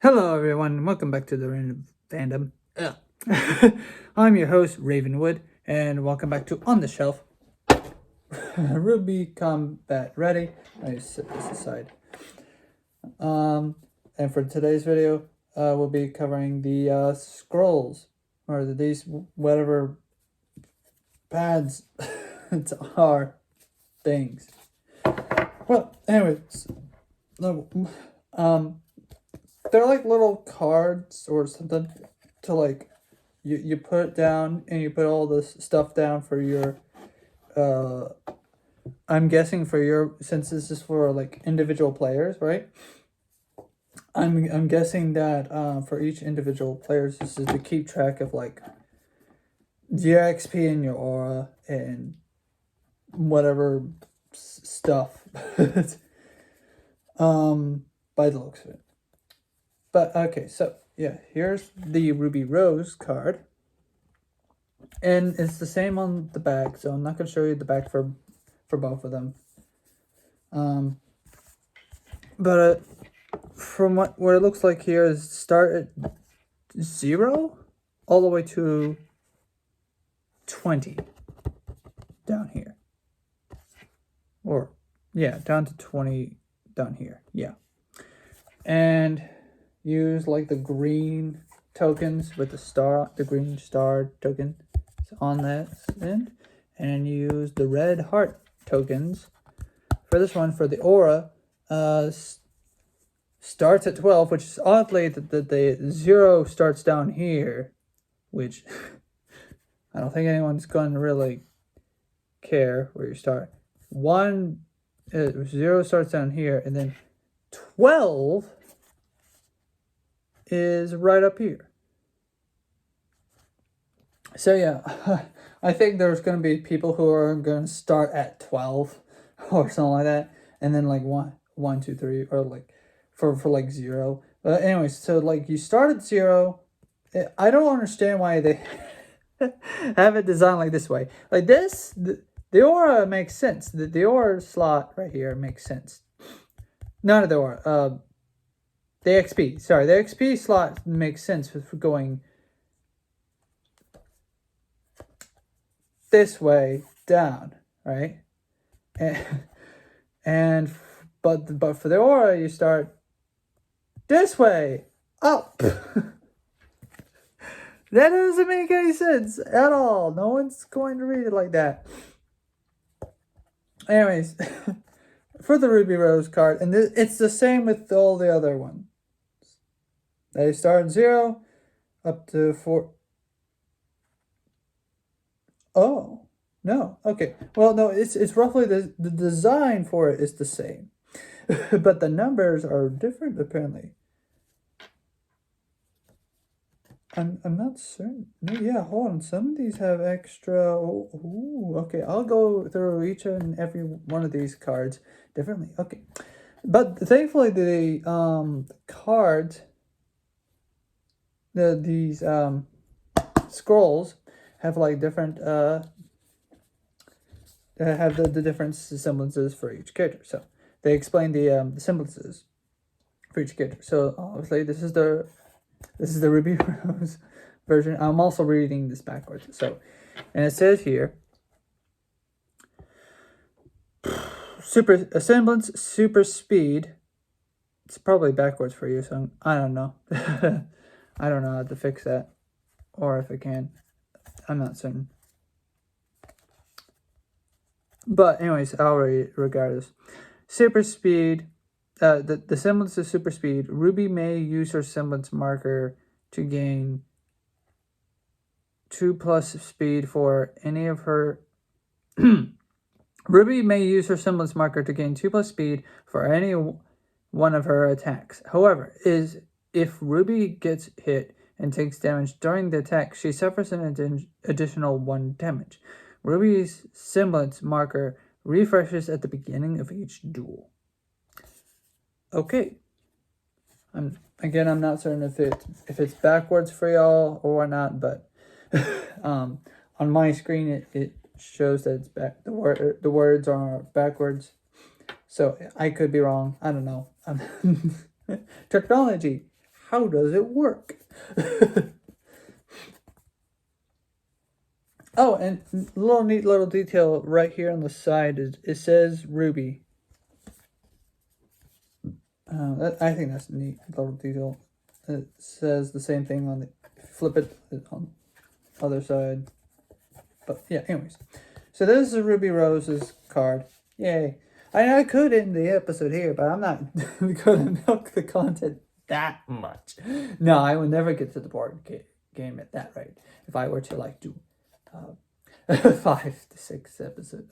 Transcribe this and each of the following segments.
Hello, everyone. Welcome back to the Random Fandom. Ugh. I'm your host, Ravenwood, and welcome back to On the Shelf. RWBY Combat Ready. I set this aside. And for today's video, we'll be covering the scrolls, or these whatever pads are things. Well, anyways, they're like little cards or something to like you put it down and you put all this stuff down for your I'm guessing for your, since this is for like individual players, right? I'm guessing that for each individual players, this is to keep track of like your XP and your aura and whatever stuff by the looks of it. But okay, so yeah, here's the Ruby Rose card. And it's the same on the back, so I'm not going to show you the back for both of them. But from what it looks like here is start at 0 all the way to 20 down here. Or, yeah, down to 20 down here, yeah. And use like the green tokens with the green star token on that end, and use the red heart tokens for this one. For the aura, starts at 12, which is oddly that the 0 starts down here, which I don't think anyone's going to really care where you start. 0 starts down here, and then 12 is right up here. So yeah, I think there's going to be people who are going to start at 12 or something like that, and then like 1, 2, 3, or like for like 0. But anyways, so like you start at 0. I don't understand why they have it designed like this way. Like this, the aura makes sense. The aura slot right here makes sense. None of the aura. The XP, sorry, the XP slot makes sense for going this way down, right? But for the aura, you start this way up. That doesn't make any sense at all. No one's going to read it like that. Anyways, for the Ruby Rose card, and it's the same with all the other ones. They start at 0 up to 4. Oh, no. Okay. Well, no, it's roughly the design for it is the same. But the numbers are different apparently. I'm not certain. No, yeah, hold on. Some of these have extra. Oh, okay. I'll go through each and every one of these cards differently. Okay. But thankfully the cards, these scrolls have like different have the different semblances for each character. So they explain the semblances for each character. So obviously this is the Ruby Rose version. I'm also reading this backwards. So, and it says here, super semblance, super speed. It's probably backwards for you, so I don't know. I don't know how to fix that, or if I can. I'm not certain. But anyways, I'll read it regardless. Super speed. The semblance of super speed. Ruby may use her semblance marker to gain 2+ speed for any of her. Ruby may use her semblance marker to gain 2+ speed for any one of her attacks. However, if Ruby gets hit and takes damage during the attack, she suffers an additional 1 damage. Ruby's semblance marker refreshes at the beginning of each duel. Okay. I'm not certain if it's backwards for y'all or whatnot, but on my screen it shows that it's back. The words are backwards, so I could be wrong. I don't know. Technology. how does it work? Oh, and neat little detail right here on the side is it says RWBY. I think that's a neat little detail. It says the same thing on the flip it on the other side. But yeah, anyways. So this is Ruby Rose's card. Yay. I could end the episode here, but I'm not going to milk the content that much. No, I would never get to the board game at that rate. If I were to like do 5 to 6 episodes.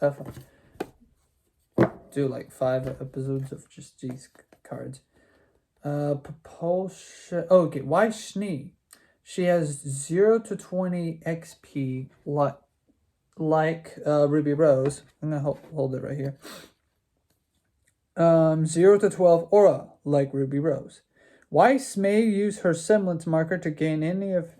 Do like 5 episodes of just these cards. Propulsion. Oh, okay, why Schnee? She has 0 to 20 XP like Ruby Rose. I'm gonna hold it right here. 0 to 12 aura like Ruby Rose. Weiss may use her semblance marker to gain any of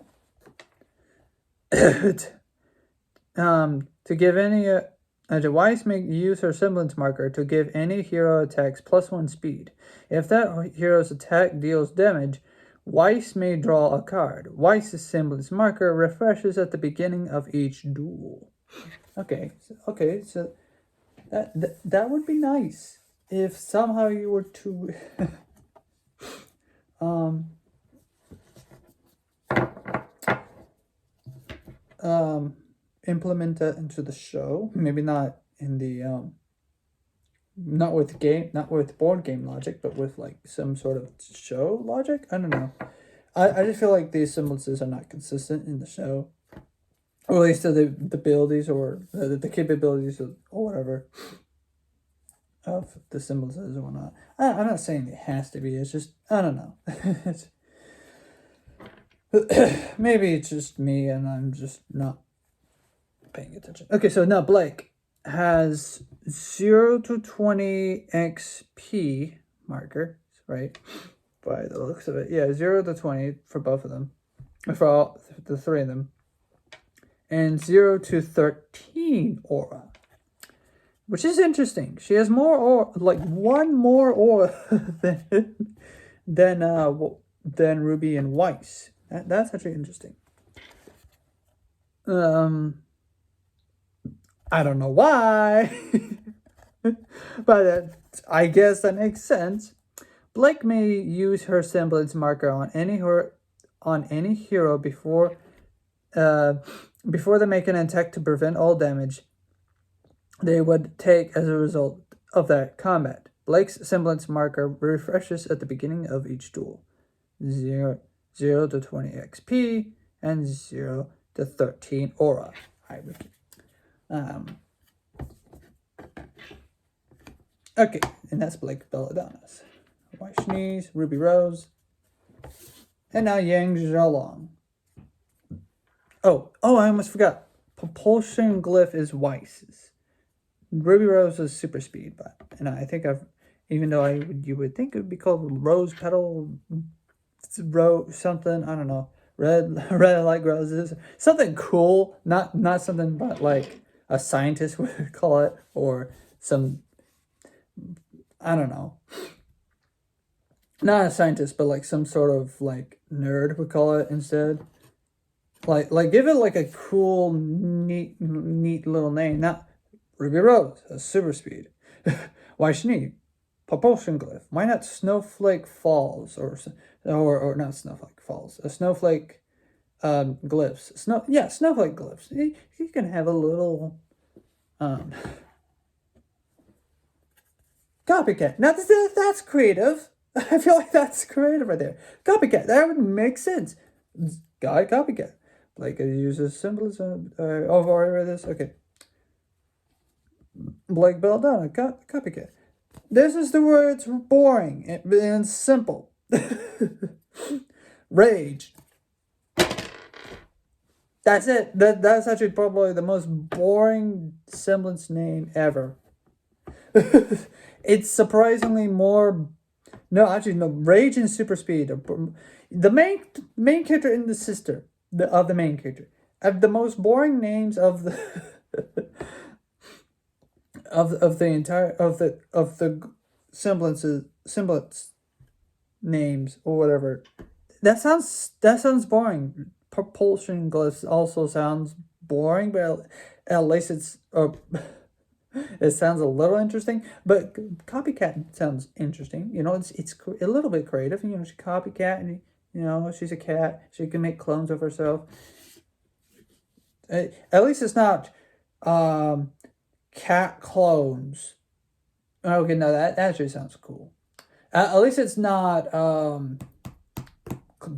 Weiss may use her semblance marker to give any hero attacks +1 speed. If that hero's attack deals damage, Weiss may draw a card. Weiss's semblance marker refreshes at the beginning of each duel. Okay, so that would be nice if somehow you were to implement that into the show. Maybe not in the not with board game logic, but with like some sort of show logic. I don't know. I just feel like these semblances are not consistent in the show, or at least the abilities or the capabilities or whatever of the semblances or whatnot. I'm not saying it has to be. It's just I don't know. Maybe it's just me and I'm just not paying attention. Okay, so now Blake has 0 to 20 XP marker, right? By the looks of it. Yeah, 0 to 20 for both of them. For all the 3 of them. And 0 to 13 aura. Which is interesting. She has more aura, like 1 more aura than Ruby and Weiss. That's actually interesting. I don't know why, but I guess that makes sense. Blake may use her semblance marker on any hero before they make an attack to prevent all damage they would take as a result of that combat. Blake's semblance marker refreshes at the beginning of each duel. 0 to 20 XP and 0 to 13 aura. Okay, and that's Blake Belladonna's. White Schnees, Ruby Rose, and now Yang Zhalong. Oh, I almost forgot. Propulsion Glyph is Weiss's. Ruby Rose is super speed, and I think even though you would think it would be called Rose Petal, something, I don't know, red like roses, something cool, not something but like a scientist would call it, or some, I don't know, not a scientist, but like some sort of like nerd would call it instead. Like give it like a cool, neat little name. Not Ruby Rose, a super speed. Why Schnee? Propulsion Glyph. Why not Snowflake Falls or not Snowflake Falls? A Snowflake glyphs. Snowflake glyphs. You can have a little copycat. Now that's creative. I feel like that's creative right there. Copycat. That would make sense. Guy copycat. Like it uses symbolism. I've already read this. Okay. Blake Belladonna, copycat. This is the word. It's boring and simple. Rage. That's it. That's actually probably the most boring semblance name ever. It's surprisingly more. No, actually, no. Rage and super speed. The main character and the sister of the main character have the most boring names of the of the entire of the semblance names or whatever. that sounds boring. Propulsion glyphs also sounds boring, but at least it's it sounds a little interesting. But copycat sounds interesting. You know, it's a little bit creative. You know, she's copycat, and you know she's a cat. She can make clones of herself. At least it's not cat clones. Okay, no, that actually sounds cool. At least it's not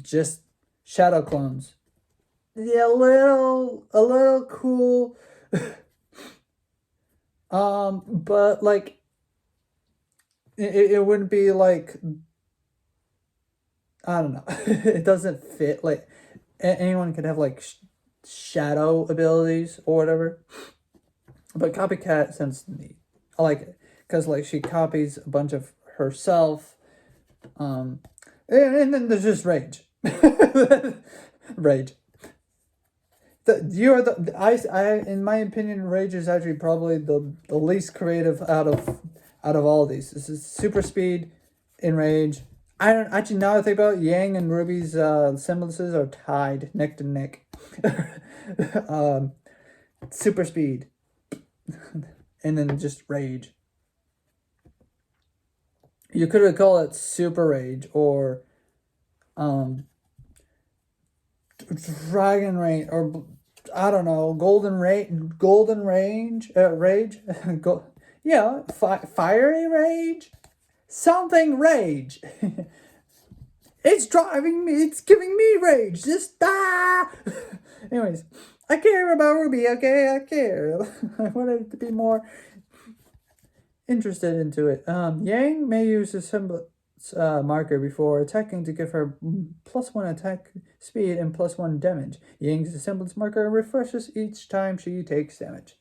just shadow clones. Yeah, a little cool. But like, it wouldn't be like, I don't know. It doesn't fit. Like, anyone could have like shadow abilities or whatever. But copycat sounds neat. I like it because like she copies a bunch of herself. And then there's just rage. Rage. You're the I in my opinion, Rage is actually probably the least creative out of all these. This is super speed in Rage. I don't actually, now I think about it, Yang and Ruby's semblances are tied neck to neck. Super speed, and then just Rage. You could have called it Super Rage or Dragon Range, or I don't know, Golden Range, Rage, yeah, Fiery Rage, something Rage. It's driving me. It's giving me rage. Just Anyways, I care about Ruby. Okay, I care. I wanted to be more interested into it. Yang may use a semblance marker before attacking to give her +1 attack speed and +1 damage. Yang's semblance marker refreshes each time she takes damage.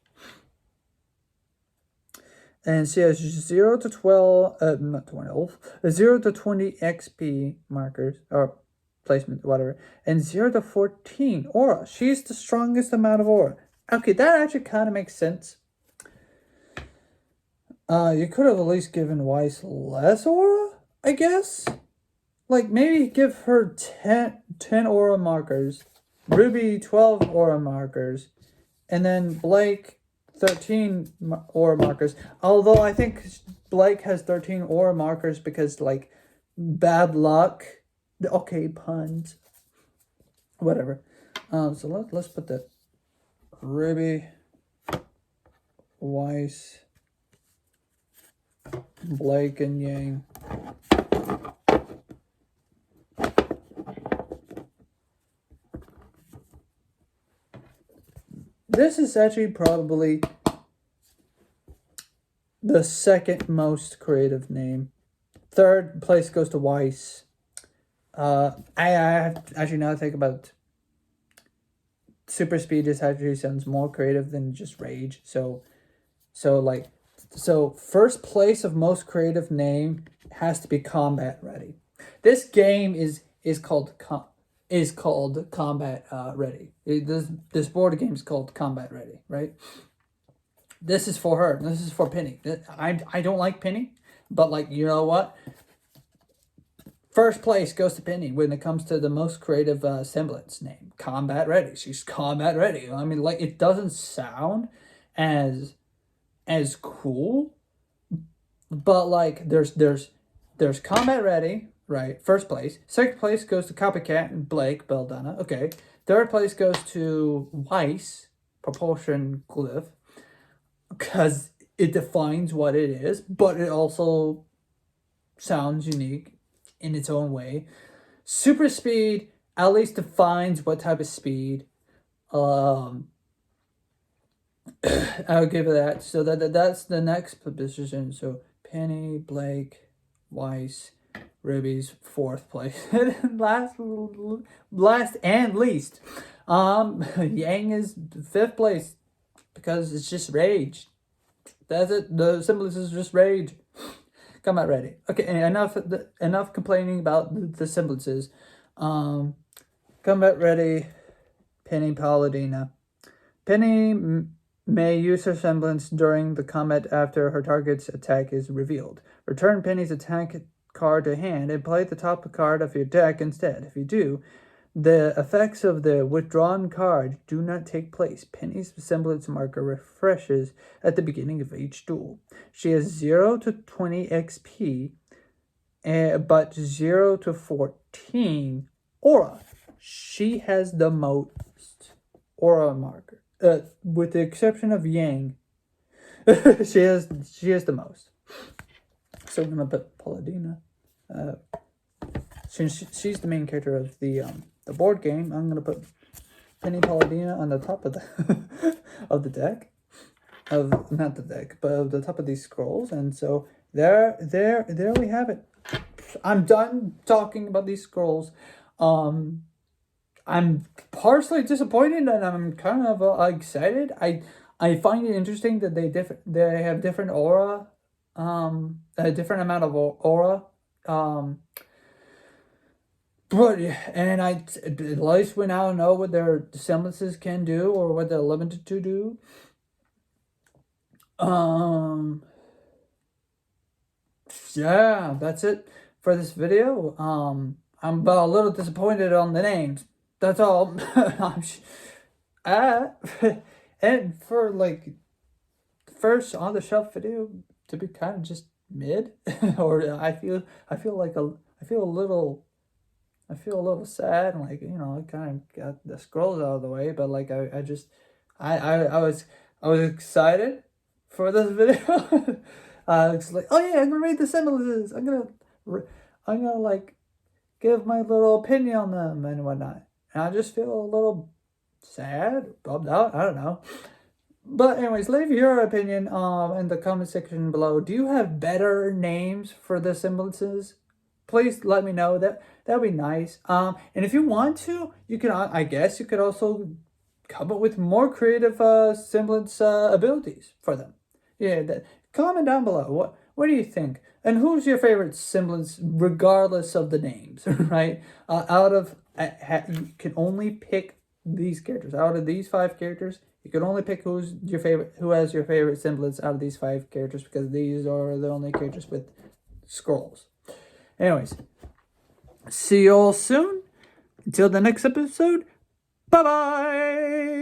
And she has 0 to 12, not 12, 0 to 20 XP markers, or placement, whatever, and 0 to 14 aura. She's the strongest amount of aura. Okay, that actually kind of makes sense. You could have at least given Weiss less aura, I guess. Like, maybe give her 10 aura markers, Ruby 12 aura markers, and then Blake 13 aura markers. Although I think Blake has 13 aura markers because, like, bad luck. Okay, puns. Whatever. So let's put that. Ruby, Weiss, Blake, and Yang. This is actually probably the second most creative name. Third place goes to Weiss. I have actually, now think about it, super speed just actually sounds more creative than just rage. So first place of most creative name has to be combat ready. This game is called combat ready. This board game is called combat ready, right? This is for her. This is for Penny. I don't like Penny, but like, you know what? First place goes to Penny when it comes to the most creative semblance name. Combat ready. She's combat ready. I mean, like, it doesn't sound as cool, but like there's combat ready, right? First place. Second place goes to Copycat and Blake Belladonna. Okay. Third place goes to Weiss, Propulsion Glyph, because it defines what it is, but it also sounds unique in its own way. Super speed at least defines what type of speed. I'll give it that. So that's the next position. So Penny, Blake, Weiss, Ruby's fourth place. And last and least, Yang is fifth place because it's just rage. That's it. The semblance is just rage. Combat ready. Okay, enough complaining about the semblances. Combat ready. Penny Palladina. Penny may use her semblance during the combat after her target's attack is revealed. Return Penny's attack card to hand and play the top card of your deck instead. If you do, the effects of the withdrawn card do not take place. Penny's semblance marker refreshes at the beginning of each duel. She has 0 to 20 XP, but 0 to 14 aura. She has the most aura marker. With the exception of Yang, she has the most. So I'm gonna put Paladina. Since she's the main character of the board game, I'm gonna put Penny Paladina on the top of the of the deck, not the deck, but of the top of these scrolls. And so there we have it. I'm done talking about these scrolls. I'm partially disappointed and I'm kind of excited. I find it interesting that they have different aura, a different amount of aura. But and at least we now know what their semblances can do or what they're limited to do. Yeah, that's it for this video. I'm a little disappointed on the names. That's all. And for like the first on the shelf video to be kind of just mid, or I feel a little sad, and like, you know, I kind of got the scrolls out of the way, but like I was excited for this video. It's like, oh yeah, I'm gonna read the semblances. I'm gonna like give my little opinion on them and whatnot. And I just feel a little sad, bummed out. I don't know. But anyways, leave your opinion in the comment section below. Do you have better names for the semblances? Please let me know. That'd be nice. And if you want to, you can. I guess you could also come up with more creative semblance abilities for them. Yeah. Comment down below. What do you think? And who's your favorite semblance, regardless of the names, right? You can only pick these characters. Out of these 5 characters, you can only pick who has your favorite semblance out of these 5 characters, because these are the only characters with scrolls. Anyways, see you all soon. Until the next episode, bye-bye!